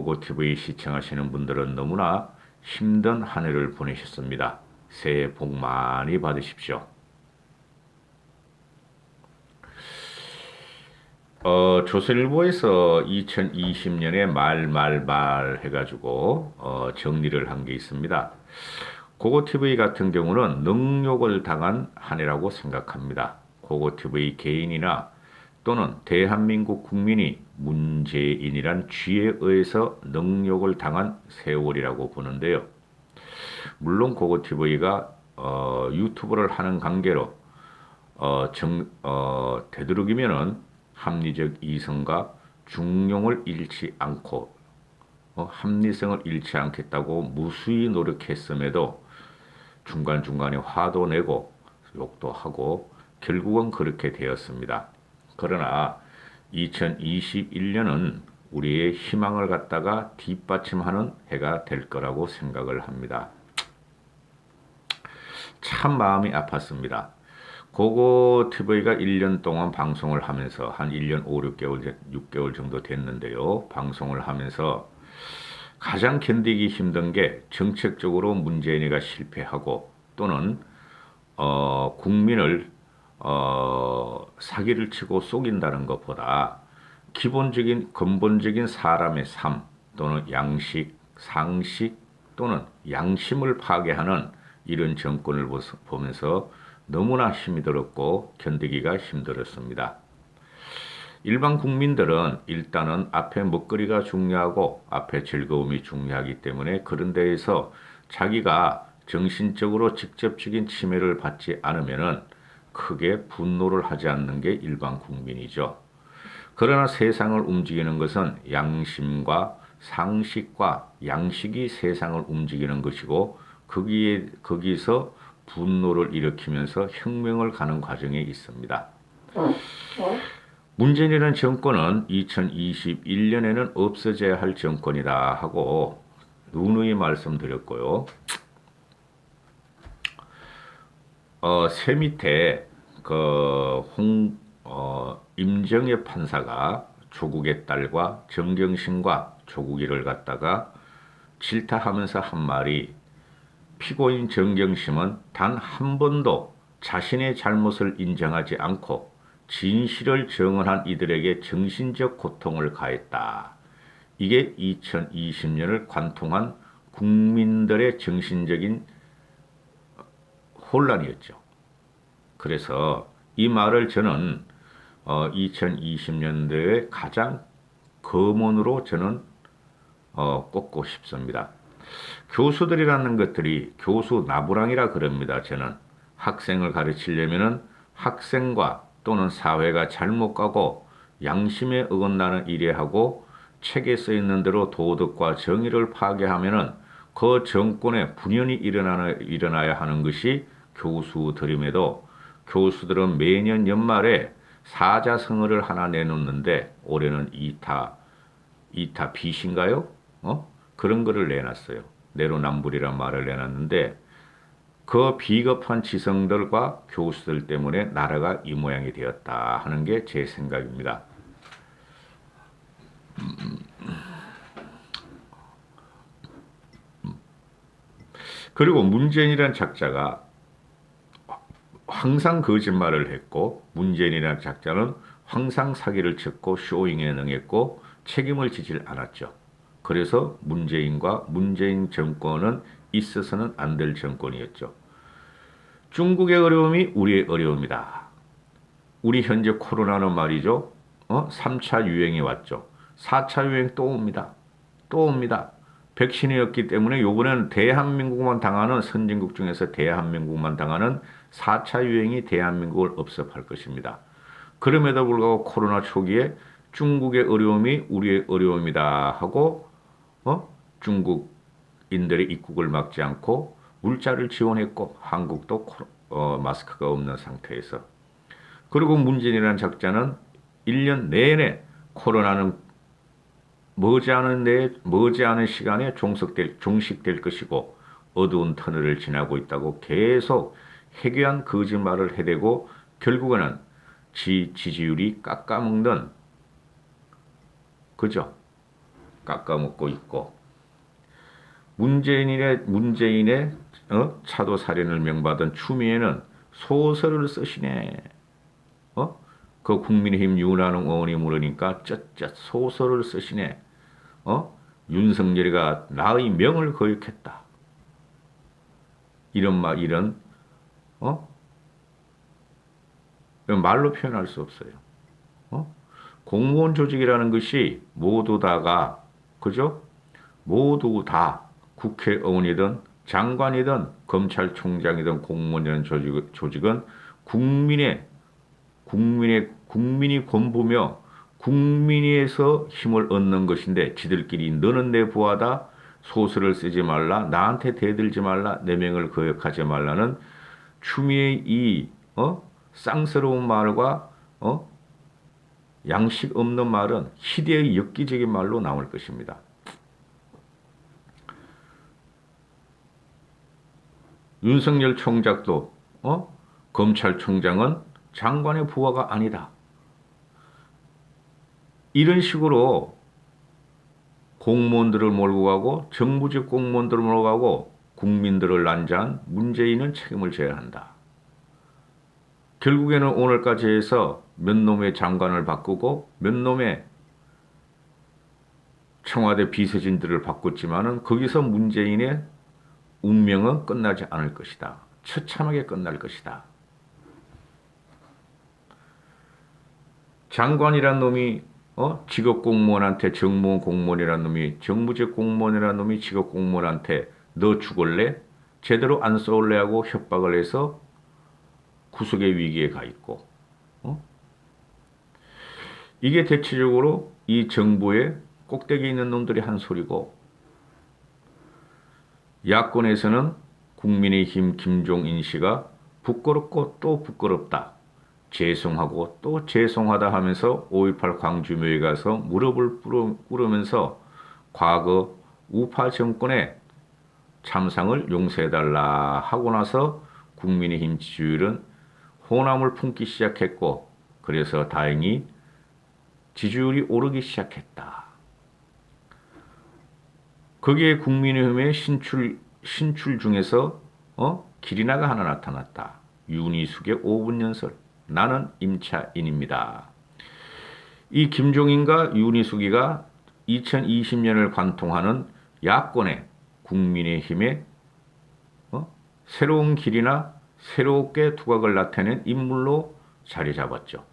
고고TV 시청하시는 분들은 너무나 힘든 한 해를 보내셨습니다. 새해 복 많이 받으십시오. 조선일보에서 2020년에 말 해가지고 정리를 한 게 있습니다. 고고TV 같은 경우는 능욕을 당한 한 해라고 생각합니다. 고고TV 개인이나 또는 대한민국 국민이 문재인이란 쥐에 의해서 능욕을 당한 세월이라고 보는데요. 물론 고고TV가 유튜브를 하는 관계로 되도록이면은 합리적 이성과 중용을 잃지 않고 합리성을 잃지 않겠다고 무수히 노력했음에도 중간중간에 화도 내고 욕도 하고 결국은 그렇게 되었습니다. 그러나 2021년은 우리의 희망을 갖다가 뒷받침하는 해가 될 거라고 생각을 합니다. 참 마음이 아팠습니다. 고고TV가 1년 동안 방송을 하면서 한 1년 5, 6개월 정도 됐는데요. 방송을 하면서 가장 견디기 힘든 게 정책적으로 문재인이가 실패하고 또는 국민을 사기를 치고 속인다는 것보다 기본적인 근본적인 사람의 삶 또는 양식, 상식 또는 양심을 파괴하는 이런 정권을 보면서 너무나 힘이 들었고 견디기가 힘들었습니다. 일반 국민들은 일단은 앞에 먹거리가 중요하고 앞에 즐거움이 중요하기 때문에 그런 데에서 자기가 정신적으로 직접적인 침해를 받지 않으면은 크게 분노를 하지 않는 게 일반 국민이죠. 그러나 세상을 움직이는 것은 양심과 상식과 양식이 세상을 움직이는 것이고 거기서 분노를 일으키면서 혁명을 가는 과정에 있습니다. 문재인이라는 정권은 2021년에는 없어져야 할 정권이다 하고 누누이 말씀드렸고요. 새 밑에 임정엽 판사가 조국의 딸과 정경심과 조국이를 갖다가 질타하면서 한 말이 피고인 정경심은 단 한 번도 자신의 잘못을 인정하지 않고 진실을 증언한 이들에게 정신적 고통을 가했다. 이게 2020년을 관통한 국민들의 정신적인 혼란이었죠. 그래서 이 말을 저는 2020년도에 가장 검언으로 저는 꼽고 싶습니다. 교수들이라는 것들이 교수 나부랑이라 그럽니다. 저는 학생을 가르치려면은 학생과 또는 사회가 잘못 가고 양심에 어긋나는 일에 하고 책에 써 있는 대로 도덕과 정의를 파괴하면은 그 정권에 분연히 일어나야 하는 것이 교수들임에도 교수들은 매년 연말에 사자성어를 하나 내놓는데 올해는 이타 빛인가요? 그런 거를 내놨어요. 내로남불이란 말을 내놨는데 그 비겁한 지성들과 교수들 때문에 나라가 이 모양이 되었다 하는 게 제 생각입니다. 그리고 문재인이라는 작자가 항상 거짓말을 했고 문재인이라는 작자는 항상 사기를 쳤고 쇼잉에 능했고 책임을 지질 않았죠. 그래서 문재인과 문재인 정권은 있어서는 안 될 정권이었죠. 중국의 어려움이 우리의 어려움이다. 우리 현재 코로나는 말이죠. 3차 유행이 왔죠. 4차 유행 또 옵니다. 또 옵니다. 백신이었기 때문에 요번에는 대한민국만 당하는 선진국 중에서 대한민국만 당하는 4차 유행이 대한민국을 업습할 것입니다. 그럼에도 불구하고 코로나 초기에 중국의 어려움이 우리의 어려움이다 하고 중국인들의 입국을 막지 않고 물자를 지원했고 한국도 마스크가 없는 상태에서 그리고 문재인이라는 작자는 1년 내내 코로나는 머지않은 시간에 종식될 것이고 어두운 터널을 지나고 있다고 계속 해괴한 거짓말을 해대고 결국에는 지지율이 깎아먹는 그죠? 깎아먹고 있고 문재인의 차도 살인을 명받은 추미애는 소설을 쓰시네. 그 국민의힘 윤한홍 의원이 물으니까 쩌쩌 소설을 쓰시네. 윤석열이가 나의 명을 거역했다. 이런 어? 말로 표현할 수 없어요. 공무원 조직이라는 것이 모두 다가 그죠? 모두 다 국회의원이든 장관이든 검찰총장이든 공무원이든 조직은 국민이 권부며 국민에서 힘을 얻는 것인데 지들끼리 너는 내 부하다 소설을 쓰지 말라 나한테 대들지 말라 내 명을 거역하지 말라는 추미의 이 쌍스러운 말과 양식 없는 말은 희대의 엽기적인 말로 나올 것입니다. 윤석열 총장도 검찰총장은 장관의 부하가 아니다. 이런 식으로 공무원들을 몰고 가고 정부직 공무원들을 몰고 가고 국민들을 난자한 문재인은 책임을 져야 한다. 결국에는 오늘까지 해서 몇 놈의 장관을 바꾸고 몇 놈의 청와대 비서진들을 바꿨지만은 거기서 문재인의 운명은 끝나지 않을 것이다. 처참하게 끝날 것이다. 장관이란 놈이 직업 공무원한테 정무원 공무원이란 놈이 정부직 공무원이란 놈이 직업 공무원한테 너 죽을래? 제대로 안 쏠래 하고 협박을 해서 구속의 위기에 가 있고 이게 대체적으로 이 정부의 꼭대기에 있는 놈들이 한 소리고 야권에서는 국민의힘 김종인 씨가 부끄럽고 또 부끄럽다. 죄송하고 또 죄송하다 하면서 5.18 광주묘에 가서 무릎을 꿇으면서 과거 우파 정권의 참상을 용서해달라 하고 나서 국민의힘 지지율은 호남을 품기 시작했고 그래서 다행히 지지율이 오르기 시작했다. 거기에 국민의힘의 신출 중에서 길이나가 하나 나타났다. 윤희숙의 5분 연설. 나는 임차인입니다. 이 김종인과 윤희숙이가 2020년을 관통하는 야권의 국민의힘의 새로운 길이나 새롭게 두각을 나타낸 인물로 자리 잡았죠.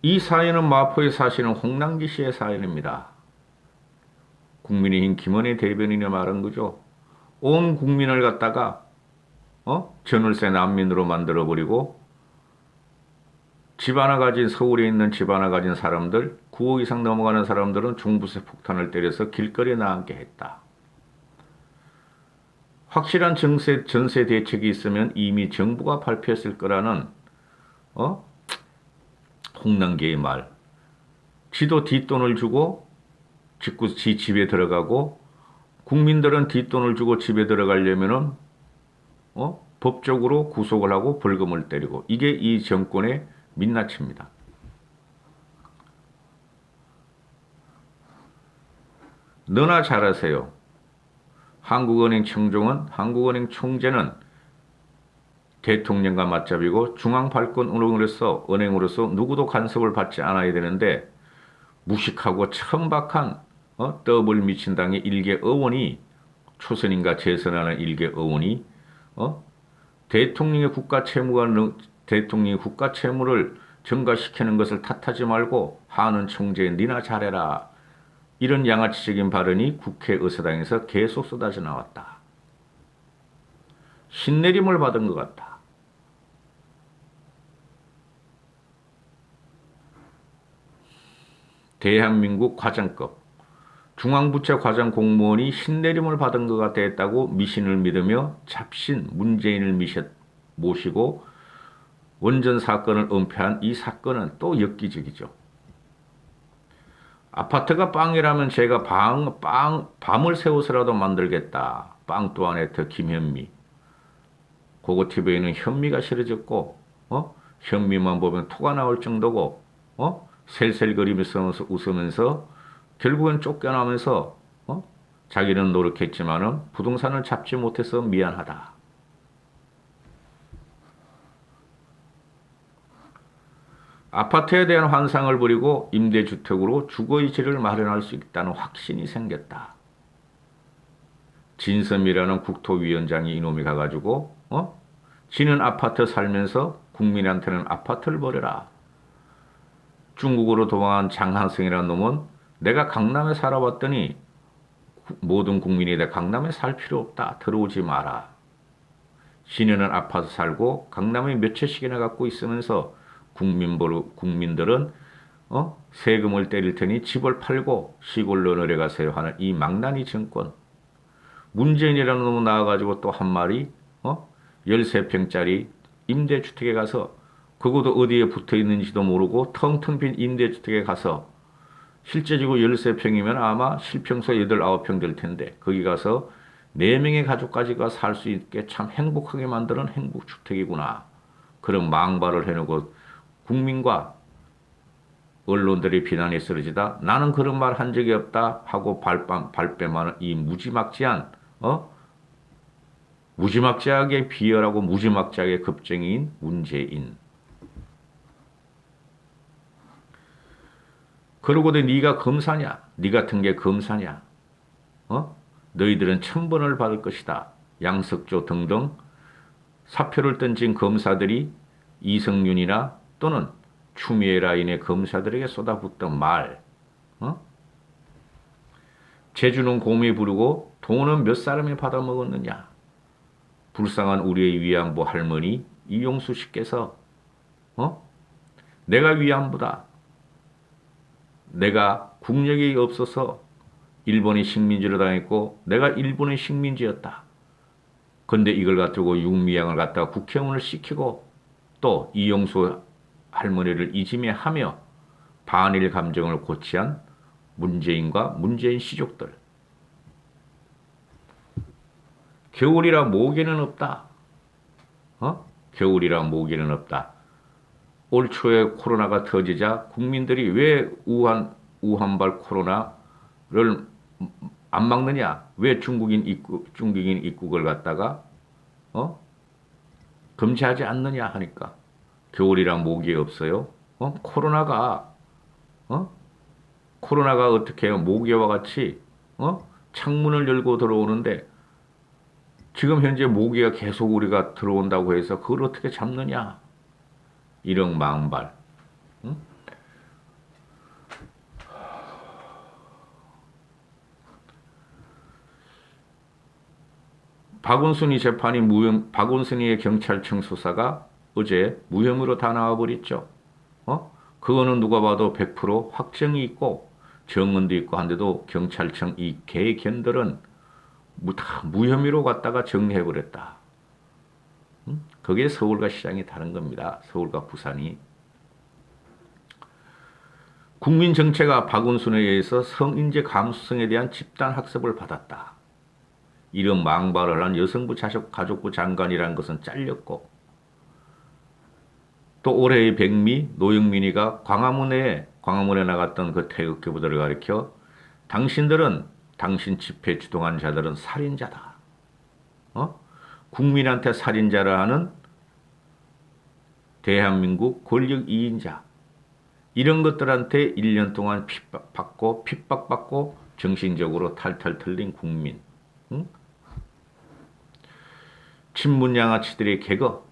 이 사연은 마포에 사시는 홍남기 씨의 사연입니다. 국민의힘 김은혜 대변인이 말한 거죠. 온 국민을 갖다가 전월세 난민으로 만들어버리고 집 하나 가진 서울에 있는 집 하나 가진 사람들 9억 이상 넘어가는 사람들은 종부세 폭탄을 때려서 길거리에 나앉게 했다. 확실한 전세 대책이 있으면 이미 정부가 발표했을 거라는 홍남기의 말. 지도 뒷돈을 주고 지 집에 들어가고 국민들은 뒷돈을 주고 집에 들어가려면은 법적으로 구속을 하고 벌금을 때리고 이게 이 정권의 민낯입니다. 너나 잘하세요. 한국은행 총재는 대통령과 맞잡이고 중앙발권 은행으로서 누구도 간섭을 받지 않아야 되는데 무식하고 천박한 더블 미친당의 일개 의원이 초선인가 재선하는 일개 의원이 대통령이 국가 채무를 증가시키는 것을 탓하지 말고 하는 총재 니나 잘해라. 이런 양아치적인 발언이 국회의사당에서 계속 쏟아져 나왔다. 신내림을 받은 것 같다. 대한민국 과장급 중앙부처 과장 공무원이 신내림을 받은 것 같다 했다고 미신을 믿으며 잡신 문재인을 모시고 원전 사건을 은폐한 이 사건은 또 엽기적이죠. 아파트가 빵이라면 제가 밤을 새워서라도 만들겠다. 빵 또한 해터 김현미. 고고TV에는 현미가 실어졌고 현미만 보면 토가 나올 정도고, 셀셀거리면서 웃으면서 결국은 쫓겨나면서, 자기는 노력했지만은 부동산을 잡지 못해서 미안하다. 아파트에 대한 환상을 버리고 임대주택으로 주거의 질을 마련할 수 있다는 확신이 생겼다. 진섬이라는 국토위원장이 이놈이 가가지고, 지는 아파트 살면서 국민한테는 아파트를 버려라. 중국으로 도망한 장한승이라는 놈은 내가 강남에 살아봤더니 모든 국민이 내 강남에 살 필요 없다. 들어오지 마라. 시내는 아파트 살고 강남에 몇 채씩이나 갖고 있으면서 국민들은 세금을 때릴 테니 집을 팔고 시골로 내려가세요 하는 이 망나니 정권. 문재인이라는 놈은 나와가지고 또 한 마리 13평짜리 임대주택에 가서 그것도 어디에 붙어 있는지도 모르고 텅텅 빈 임대주택에 가서 실제적으로 13평이면 아마 실평소 8, 9평 될 텐데 거기 가서 4명의 가족까지가 살 수 있게 참 행복하게 만드는 행복주택이구나. 그런 망발을 해놓고 국민과 언론들이 비난에 쓰러지다 나는 그런 말 한 적이 없다 하고 발뺌하는 이 무지막지하게 비열하고 무지막지하게 겁쟁이인 문재인. 그러고도 네가 검사냐? 네 같은 게 검사냐? 너희들은 천번을 받을 것이다. 양석조 등등 사표를 던진 검사들이 이성윤이나 또는 추미애 라인의 검사들에게 쏟아붓던 말. 제주는 곰이 부르고 돈은 몇 사람이 받아먹었느냐? 불쌍한 우리의 위안부 할머니 이용수 씨께서 내가 위안부다. 내가 국력이 없어서 일본의 식민지로 당했고 내가 일본의 식민지였다. 근데 이걸 가지고 윤미향을 갖다가 국회의원을 시키고 또 이용수 할머니를 이지매하며 반일 감정을 고취한 문재인과 문재인 시족들. 겨울이라 모기는 없다. 겨울이라 모기는 없다. 올 초에 코로나가 터지자 국민들이 왜 우한발 코로나를 안 막느냐? 왜 중국인 입국을 갖다가 금지하지 않느냐 하니까 겨울이라 모기 없어요. 코로나가 어떻게 해요? 모기와 같이 창문을 열고 들어오는데 지금 현재 모기가 계속 우리가 들어온다고 해서 그걸 어떻게 잡느냐? 이런 망발. 박원순이 재판이 박원순이의 경찰청 수사가 어제 무혐의로 다 나와버렸죠. 그거는 누가 봐도 100% 확정이 있고 정언도 있고 한데도 경찰청 이 개견들은 다 무혐의로 갖다가 정리해버렸다. 그게 서울과 시장이 다른 겁니다. 서울과 부산이. 국민 정체가 박원순에 의해서 성인지 감수성에 대한 집단 학습을 받았다. 이런 망발을 한 여성부 가족부 장관이라는 것은 잘렸고 또 올해의 백미 노영민이가 광화문에 나갔던 그 태극기부대를 가리켜 당신들은 당신 집회 주동한 자들은 살인자다. 국민한테 살인자라 하는 대한민국 권력 2인자 이런 것들한테 1년 동안 핍박받고 정신적으로 탈탈 털린 국민. 친문양아치들의 개거.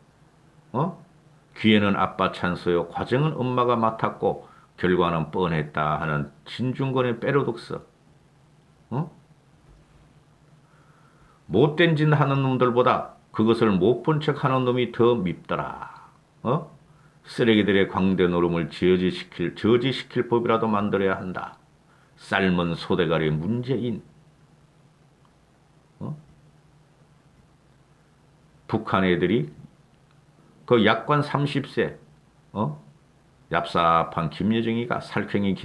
귀에는 아빠 찬소요. 과정은 엄마가 맡았고 결과는 뻔했다 하는 진중권의 패러독스. 못된 짓 하는 놈들보다 그것을 못 본 척 하는 놈이 더 밉더라. 쓰레기들의 광대 노름을 저지시킬 법이라도 만들어야 한다. 삶은 소대가리 문재인. 북한 애들이 그 약관 30세 얍삽한 김여정이가 살쾡이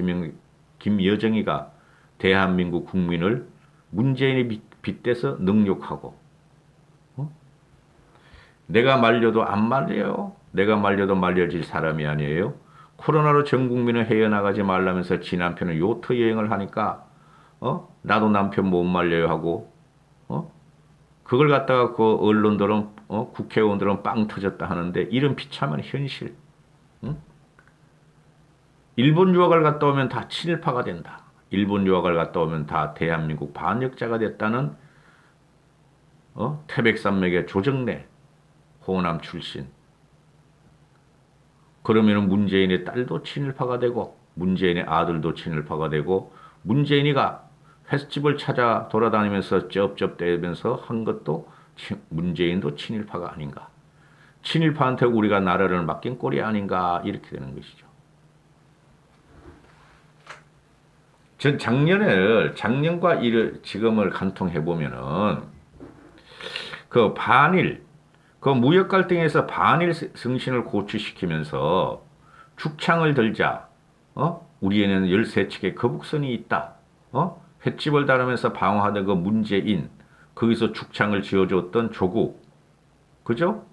김여정이가 대한민국 국민을 문재인에 빗대서 능욕하고 내가 말려도 안 말려요. 내가 말려도 말려질 사람이 아니에요. 코로나로 전 국민을 헤어나가지 말라면서 지 남편은 요트 여행을 하니까 나도 남편 못 말려요 하고 어? 그걸 갖다가 그 언론들은 국회의원들은 빵 터졌다 하는데 이런 비참한 현실. 응? 일본 유학을 갔다 오면 다 친일파가 된다. 일본 유학을 갔다 오면 다 대한민국 반역자가 됐다는 태백산맥의 조정래 호남 출신. 그러면은 문재인의 딸도 친일파가 되고 문재인의 아들도 친일파가 되고 문재인이가 횟집을 찾아 돌아다니면서 쩝쩝대면서 한 것도 문재인도 친일파가 아닌가. 친일파한테 우리가 나라를 맡긴 꼴이 아닌가 이렇게 되는 것이죠. 전 작년과 지금을 간통해 보면은 그 반일 그 무역 갈등에서 반일 정신을 고취시키면서 죽창을 들자. 우리에는 13척의 거북선이 있다. 횟집을 다루면서 방어하던 그 문재인, 거기서 죽창을 지어줬던 조국. 그죠?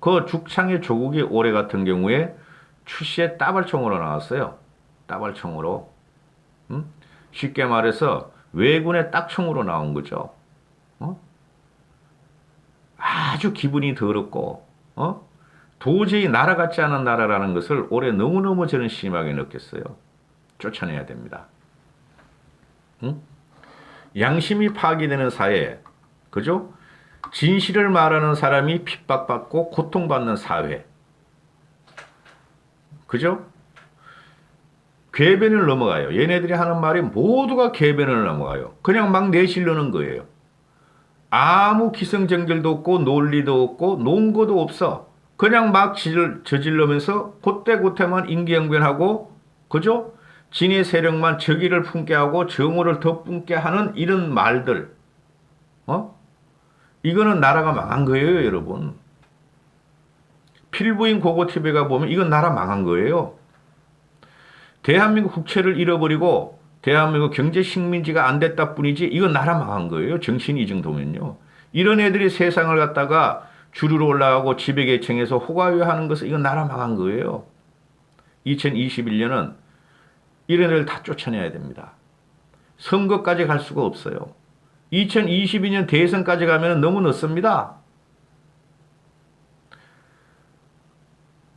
그 죽창의 조국이 올해 같은 경우에 출시에 따발총으로 나왔어요. 따발총으로. 쉽게 말해서 왜군의 딱총으로 나온 거죠. 아주 기분이 더럽고, 도저히 나라 같지 않은 나라라는 것을 올해 너무너무 저는 심하게 느꼈어요. 쫓아내야 됩니다. 응? 양심이 파괴되는 사회, 그죠? 진실을 말하는 사람이 핍박받고 고통받는 사회, 그죠? 궤변을 넘어가요. 얘네들이 하는 말이 모두가 궤변을 넘어가요. 그냥 막 내실르는 거예요. 아무 기승전결도 없고 논리도 없고 논거도 없어. 그냥 막 저질러면서 곧대곧대만 임기응변하고 그죠? 진의 세력만 적의를 품게 하고 정오를 덧뿜게 하는 이런 말들. 이거는 나라가 망한 거예요, 여러분. 필부인 고고TV가 보면 이건 나라 망한 거예요. 대한민국 국채를 잃어버리고 대한민국 경제 식민지가 안 됐다 뿐이지 이건 나라 망한 거예요. 정신이 이 정도면요. 이런 애들이 세상을 갖다가 주르르 올라가고 지배계층에서 호가요하는 것은 이건 나라 망한 거예요. 2021년은 이런 애들 다 쫓아내야 됩니다. 선거까지 갈 수가 없어요. 2022년 대선까지 가면 너무 늦습니다.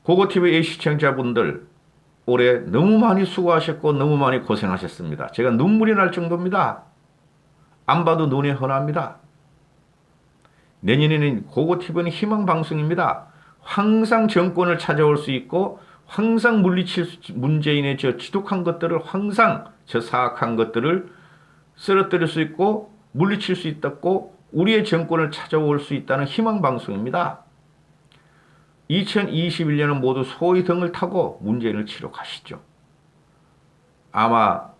고고TV 시청자분들 올해 너무 많이 수고하셨고 너무 많이 고생하셨습니다. 제가 눈물이 날 정도입니다. 안 봐도 눈이 훤합니다. 내년에는 고고TV는 희망방송입니다. 항상 정권을 찾아올 수 있고 항상 문재인의 저 지독한 것들을 항상 저 사악한 것들을 쓰러뜨릴 수 있고 물리칠 수 있다고 우리의 정권을 찾아올 수 있다는 희망방송입니다. 2021년은 모두 소의 등을 타고 문재인을 치러 가시죠. 아마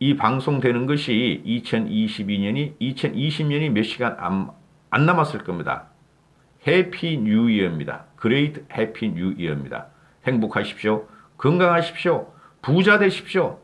이 방송되는 것이 2020년이 몇 시간 안 남았을 겁니다. 해피 뉴 이어입니다. 그레이트 해피 뉴 이어입니다. 행복하십시오. 건강하십시오. 부자 되십시오.